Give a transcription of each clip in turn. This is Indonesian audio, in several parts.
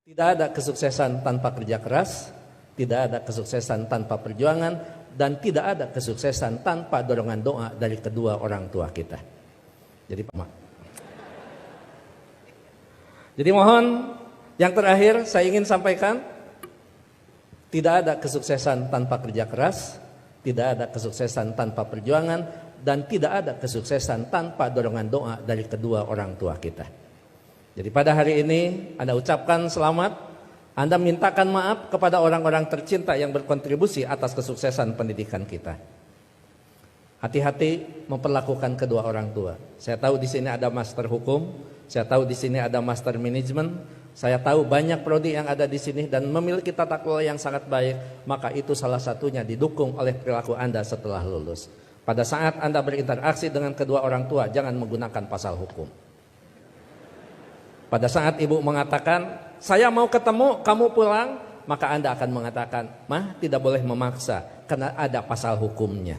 Tidak ada kesuksesan tanpa kerja keras, tidak ada kesuksesan tanpa perjuangan, dan tidak ada kesuksesan tanpa dorongan doa dari kedua orang tua kita. Jadi mohon yang terakhir saya ingin sampaikan, tidak ada kesuksesan tanpa kerja keras, tidak ada kesuksesan tanpa perjuangan, dan tidak ada kesuksesan tanpa dorongan doa dari kedua orang tua kita. Jadi pada hari ini Anda ucapkan selamat, Anda mintakan maaf kepada orang-orang tercinta yang berkontribusi atas kesuksesan pendidikan kita. Hati-hati memperlakukan kedua orang tua. Saya tahu di sini ada master hukum, saya tahu di sini ada master manajemen, saya tahu banyak prodi yang ada di sini dan memiliki tata kelola yang sangat baik, maka itu salah satunya didukung oleh perilaku Anda setelah lulus. Pada saat Anda berinteraksi dengan kedua orang tua, jangan menggunakan pasal hukum. Pada saat ibu mengatakan, saya mau ketemu, kamu pulang, maka Anda akan mengatakan, mah tidak boleh memaksa, karena ada pasal hukumnya.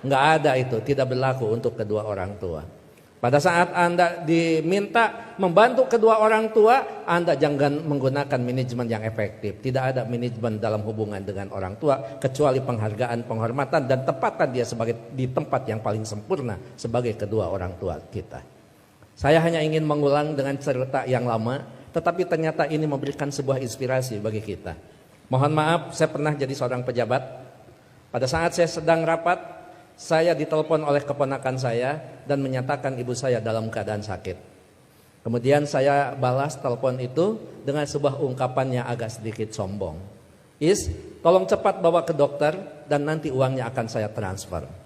Enggak ada itu, tidak berlaku untuk kedua orang tua. Pada saat Anda diminta membantu kedua orang tua, Anda jangan menggunakan manajemen yang efektif. Tidak ada manajemen dalam hubungan dengan orang tua, kecuali penghargaan, penghormatan, dan tempatkan dia sebagai di tempat yang paling sempurna sebagai kedua orang tua kita. Saya hanya ingin mengulang dengan cerita yang lama, tetapi ternyata ini memberikan sebuah inspirasi bagi kita. Mohon maaf, saya pernah jadi seorang pejabat. Pada saat saya sedang rapat, saya ditelepon oleh keponakan saya dan menyatakan ibu saya dalam keadaan sakit. Kemudian saya balas telepon itu dengan sebuah ungkapan yang agak sedikit sombong. Tolong cepat bawa ke dokter dan nanti uangnya akan saya transfer.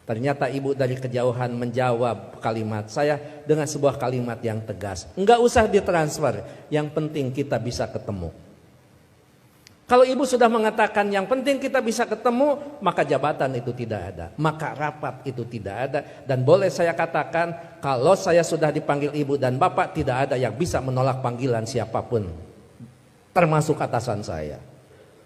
Ternyata ibu dari kejauhan menjawab kalimat saya dengan sebuah kalimat yang tegas. Enggak usah ditransfer, yang penting kita bisa ketemu. Kalau ibu sudah mengatakan yang penting kita bisa ketemu, maka jabatan itu tidak ada, maka rapat itu tidak ada. Dan boleh saya katakan, kalau saya sudah dipanggil ibu dan bapak, tidak ada yang bisa menolak panggilan siapapun, termasuk atasan saya.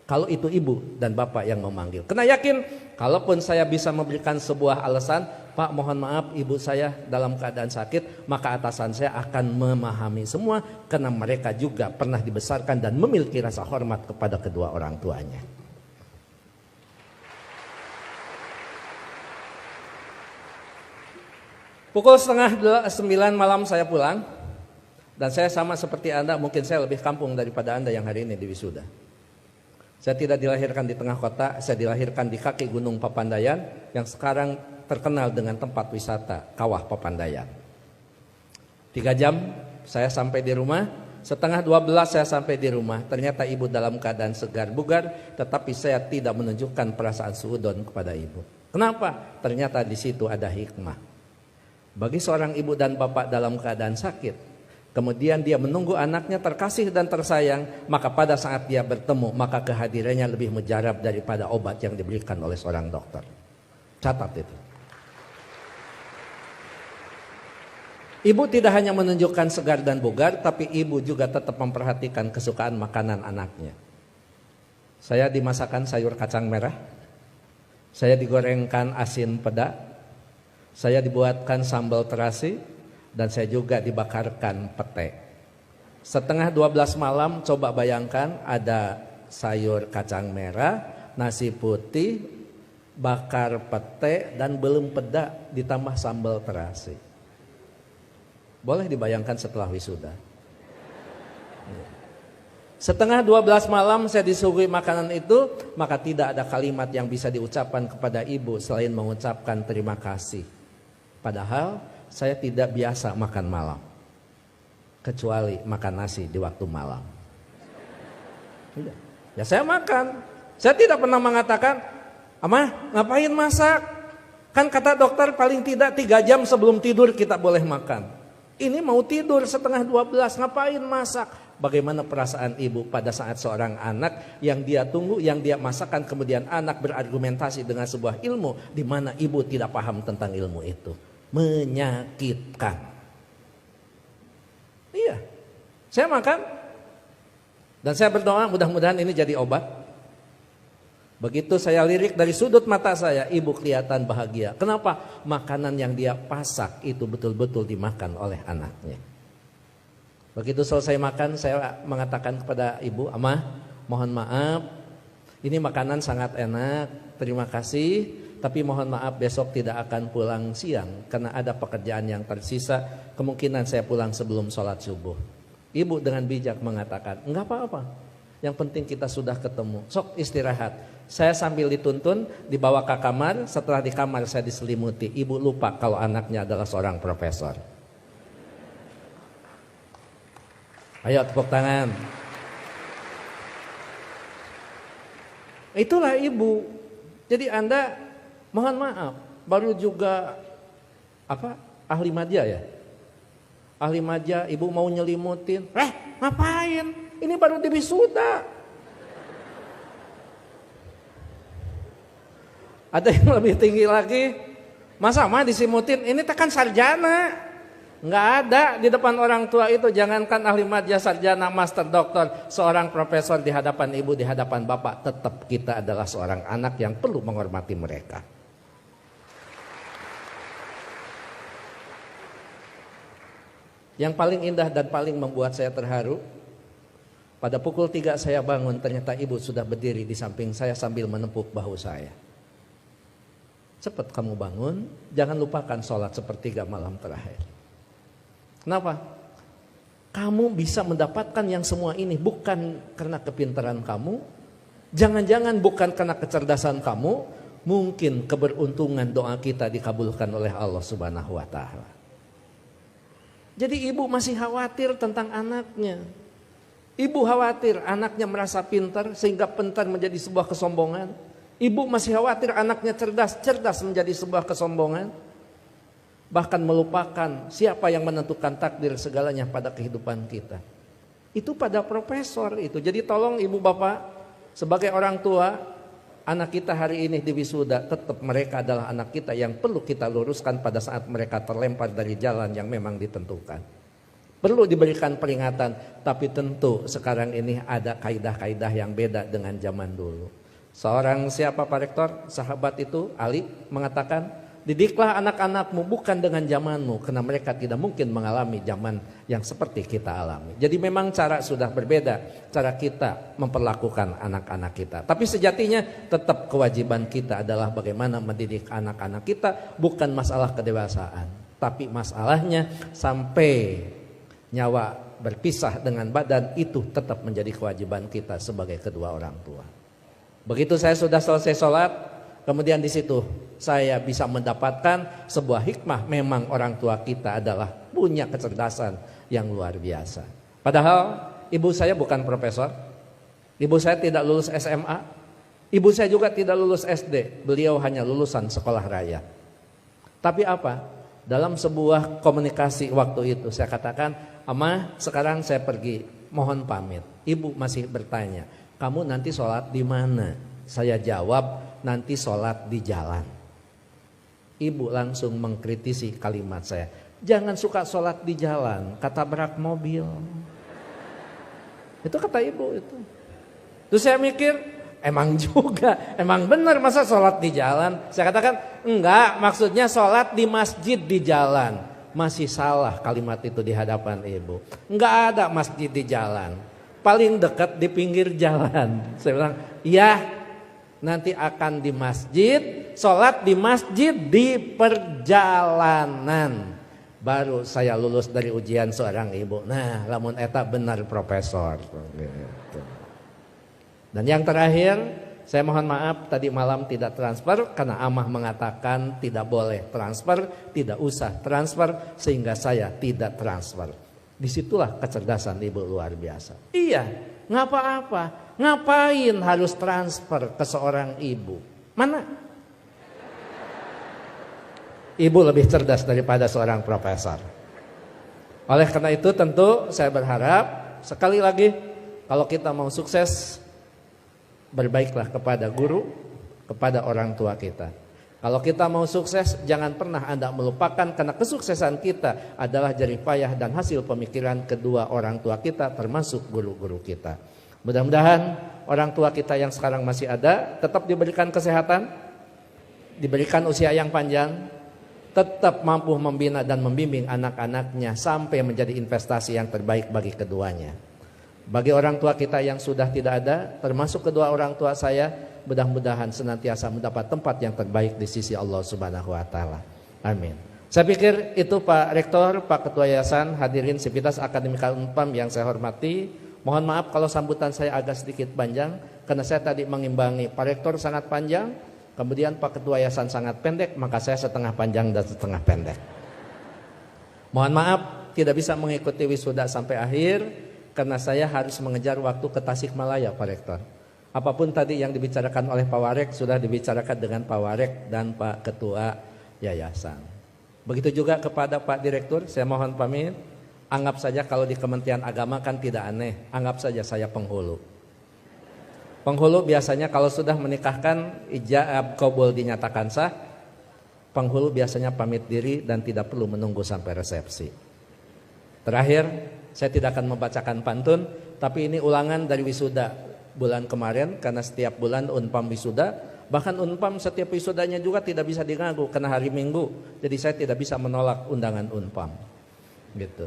Kalau itu ibu dan bapak yang memanggil. Karena yakin, kalaupun saya bisa memberikan sebuah alasan, Pak mohon maaf ibu saya dalam keadaan sakit, maka atasan saya akan memahami semua. Karena mereka juga pernah dibesarkan dan memiliki rasa hormat kepada kedua orang tuanya. Pukul 8:30 malam saya pulang. Dan saya sama seperti Anda, mungkin saya lebih kampung daripada Anda yang hari ini di wisuda. Saya tidak dilahirkan di tengah kota, saya dilahirkan di kaki Gunung Papandayan yang sekarang terkenal dengan tempat wisata Kawah Papandayan. 3 jam saya sampai di rumah, 11:30 saya sampai di rumah. Ternyata ibu dalam keadaan segar bugar, tetapi saya tidak menunjukkan perasaan suudon kepada ibu. Kenapa? Ternyata di situ ada hikmah. Bagi seorang ibu dan bapak dalam keadaan sakit, kemudian dia menunggu anaknya terkasih dan tersayang, maka pada saat dia bertemu, maka kehadirannya lebih mujarab daripada obat yang diberikan oleh seorang dokter. Catat itu. Ibu tidak hanya menunjukkan segar dan bugar, tapi ibu juga tetap memperhatikan kesukaan makanan anaknya. Saya dimasakkan sayur kacang merah, saya digorengkan asin peda, saya dibuatkan sambal terasi, dan saya juga dibakarkan pete. 11:30 malam, coba bayangkan ada sayur kacang merah, nasi putih, bakar pete, dan belum peda ditambah sambal terasi. Boleh dibayangkan setelah wisuda. 11:30 malam saya disuguhi makanan itu, maka tidak ada kalimat yang bisa diucapkan kepada ibu selain mengucapkan terima kasih. Padahal saya tidak biasa makan malam, kecuali makan nasi di waktu malam. Ya saya makan. Saya tidak pernah mengatakan, Amah ngapain masak? Kan kata dokter paling tidak 3 jam sebelum tidur kita boleh makan. Ini mau tidur 11:30, ngapain masak? Bagaimana perasaan ibu pada saat seorang anak yang dia tunggu, yang dia masakan, kemudian anak berargumentasi dengan sebuah ilmu di mana ibu tidak paham tentang ilmu itu. Menyakitkan. Iya, saya makan dan saya berdoa mudah-mudahan ini jadi obat. Begitu saya lirik dari sudut mata saya, ibu kelihatan bahagia. Kenapa? Makanan yang dia pasak itu betul-betul dimakan oleh anaknya. Begitu selesai makan, saya mengatakan kepada ibu, "Amah, mohon maaf, ini makanan sangat enak, terima kasih, tapi mohon maaf besok tidak akan pulang siang karena ada pekerjaan yang tersisa, kemungkinan saya pulang sebelum sholat subuh." Ibu dengan bijak mengatakan, "Enggak apa-apa, yang penting kita sudah ketemu, sok istirahat." Saya sambil dituntun dibawa ke kamar, setelah di kamar saya diselimuti. Ibu lupa kalau anaknya adalah seorang profesor. Ayo tepuk tangan. Itulah ibu. Jadi Anda mohon maaf, baru juga ahli madya ya? Ahli madya, ibu mau nyelimutin. Ngapain? Ini baru di wisuda. Ada yang lebih tinggi lagi. Masa mah disimutin? Ini tekan sarjana. Nggak ada di depan orang tua itu. Jangankan ahli madya, sarjana, master, doktor, seorang profesor di hadapan ibu, di hadapan bapak, tetap kita adalah seorang anak yang perlu menghormati mereka. Yang paling indah dan paling membuat saya terharu, pada pukul 3 saya bangun, ternyata ibu sudah berdiri di samping saya sambil menepuk bahu saya. Cepat kamu bangun, jangan lupakan sholat sepertiga malam terakhir. Kenapa? Kamu bisa mendapatkan yang semua ini bukan karena kepintaran kamu, jangan-jangan bukan karena kecerdasan kamu, mungkin keberuntungan doa kita dikabulkan oleh Allah Subhanahu wa Ta'ala. Jadi ibu masih khawatir tentang anaknya. Ibu khawatir anaknya merasa pintar sehingga pintar menjadi sebuah kesombongan. Ibu masih khawatir anaknya cerdas, cerdas menjadi sebuah kesombongan. Bahkan melupakan siapa yang menentukan takdir segalanya pada kehidupan kita. Itu pada profesor itu. Jadi tolong ibu bapak, sebagai orang tua, anak kita hari ini di wisuda, tetap mereka adalah anak kita yang perlu kita luruskan pada saat mereka terlempar dari jalan yang memang ditentukan. Perlu diberikan peringatan, tapi tentu sekarang ini ada kaidah-kaidah yang beda dengan zaman dulu. Seorang siapa Pak Rektor, sahabat itu, Ali, mengatakan, didiklah anak-anakmu bukan dengan zamanmu, karena mereka tidak mungkin mengalami zaman yang seperti kita alami. Jadi memang cara sudah berbeda, cara kita memperlakukan anak-anak kita. Tapi sejatinya tetap kewajiban kita adalah bagaimana mendidik anak-anak kita, bukan masalah kedewasaan. Tapi masalahnya sampai nyawa berpisah dengan badan, itu tetap menjadi kewajiban kita sebagai kedua orang tua. Begitu saya sudah selesai sholat, kemudian di situ saya bisa mendapatkan sebuah hikmah. Memang orang tua kita adalah punya kecerdasan yang luar biasa. Padahal ibu saya bukan profesor, ibu saya tidak lulus SMA, ibu saya juga tidak lulus SD. Beliau hanya lulusan sekolah raya. Tapi apa? Dalam sebuah komunikasi waktu itu saya katakan, "Amah, sekarang saya pergi, mohon pamit." Ibu masih bertanya, "Kamu nanti sholat di mana?" Saya jawab, "Nanti sholat di jalan." Ibu langsung mengkritisi kalimat saya, "Jangan suka sholat di jalan, ketabrak mobil." Itu kata ibu itu. Terus saya mikir, emang juga, emang benar masa sholat di jalan? Saya katakan, enggak, maksudnya sholat di masjid di jalan. Masih salah kalimat itu di hadapan ibu. Enggak ada masjid di jalan, paling dekat di pinggir jalan. Saya bilang, iya, nanti akan di masjid, sholat di masjid di perjalanan. Baru saya lulus dari ujian seorang ibu. Nah, lamun eta benar profesor. Dan yang terakhir, saya mohon maaf tadi malam tidak transfer karena Amah mengatakan tidak boleh transfer, tidak usah transfer, sehingga saya tidak transfer. Disitulah kecerdasan ibu luar biasa. Iya, nggak apa-apa. Ngapain harus transfer ke seorang ibu? Mana? Ibu lebih cerdas daripada seorang profesor. Oleh karena itu tentu saya berharap sekali lagi, kalau kita mau sukses, berbaiklah kepada guru, kepada orang tua kita. Kalau kita mau sukses, jangan pernah Anda melupakan, karena kesuksesan kita adalah jerih payah dan hasil pemikiran kedua orang tua kita, termasuk guru-guru kita. Mudah-mudahan orang tua kita yang sekarang masih ada tetap diberikan kesehatan, diberikan usia yang panjang, tetap mampu membina dan membimbing anak-anaknya sampai menjadi investasi yang terbaik bagi keduanya. Bagi orang tua kita yang sudah tidak ada, termasuk kedua orang tua saya, mudah-mudahan senantiasa mendapat tempat yang terbaik di sisi Allah Subhanahu wa taala. Amin. Saya pikir itu Pak Rektor, Pak Ketua Yayasan, hadirin Sivitas Akademika Unpam yang saya hormati. Mohon maaf kalau sambutan saya agak sedikit panjang karena saya tadi mengimbangi Pak Rektor sangat panjang, kemudian Pak Ketua Yayasan sangat pendek, maka saya setengah panjang dan setengah pendek. Mohon maaf tidak bisa mengikuti wisuda sampai akhir karena saya harus mengejar waktu ke Tasikmalaya Pak Rektor. Apapun tadi yang dibicarakan oleh Pak Warek sudah dibicarakan dengan Pak Warek dan Pak Ketua Yayasan. Begitu juga kepada Pak Direktur, saya mohon pamit. Anggap saja kalau di Kementerian Agama kan tidak aneh, anggap saja saya penghulu. Penghulu biasanya kalau sudah menikahkan ijab qabul dinyatakan sah, penghulu biasanya pamit diri dan tidak perlu menunggu sampai resepsi. Terakhir, saya tidak akan membacakan pantun, tapi ini ulangan dari wisuda bulan kemarin karena setiap bulan Unpam wisuda, bahkan Unpam setiap wisudanya juga tidak bisa diganggu karena hari Minggu. Jadi saya tidak bisa menolak undangan Unpam. Gitu.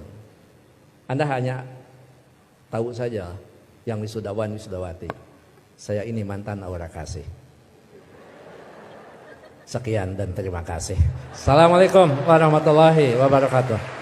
Anda hanya tahu saja yang wisudawan wisudawati. Saya ini mantan aura kasih. Sekian dan terima kasih. Assalamualaikum warahmatullahi wabarakatuh.